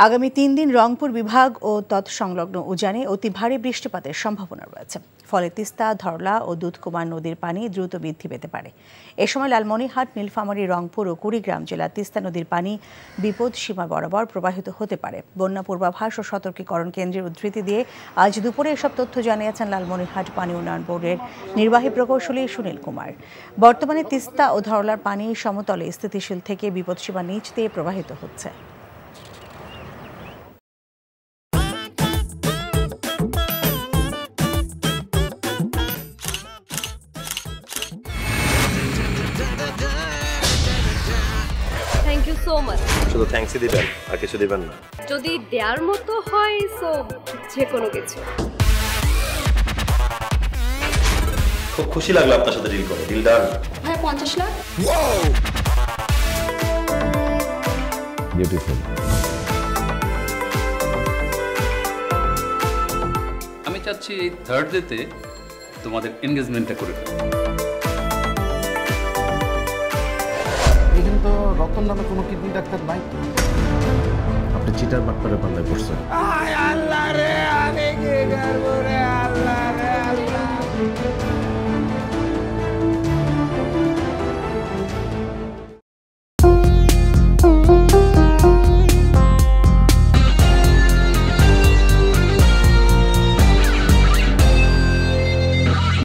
আগামী ৩ দিন রংপুর বিভাগ ও তৎসংলগ্ন উজানে অতি ভারী বৃষ্টিপাতের সম্ভাবনা রয়েছে। ফলে তিস্তা, ধরলা ও দুধকুমার নদীর পানি দ্রুত বৃদ্ধি পেতে পারে। এ সময় লালমনিরহাট, নীলফামারী, রংপুর ও কুড়িগ্রাম জেলার তিস্তা নদীর পানি বিপদ সীমা বরাবর প্রবাহিত হতে পারে। বন্যা পূর্বাভাস ও সতর্কীকরণ কেন্দ্রের উদ্ধৃতি দিয়ে আজ দুপুরে এসব তথ্য জানিয়েছেন লালমনিরহাট পানি উন্নয়ন বোর্ডের নির্বাহী প্রকৌশলী সুনীল কুমার। বর্তমানে তিস্তা ও ধরলার পানি সমতলে স্থিতিশীল থেকে বিপদসীমা নিচ দিয়ে প্রবাহিত হচ্ছে। Thank you so much. শুধু থ্যাঙ্কসই দিবেন আর কিছু দিবেন না? যদি দেওয়ার মতো হয় সো যে কোনো কিছু। খুব খুশি লাগলো আপনার সাথে ডিল করে। Deal done. হ্যাঁ, 50 লাখ। বিউটিফুল। আমি চাচ্ছি এই থার্ড ডেতে তোমাদের এনগেজমেন্টটা করে ফেলো। এখানে তো রতন নামে কোনো কিডনি ডাক্তার নাই তো। আপনি চিটার বাটপারে পাল্লায় পড়ছেন। আল্লাহ রে।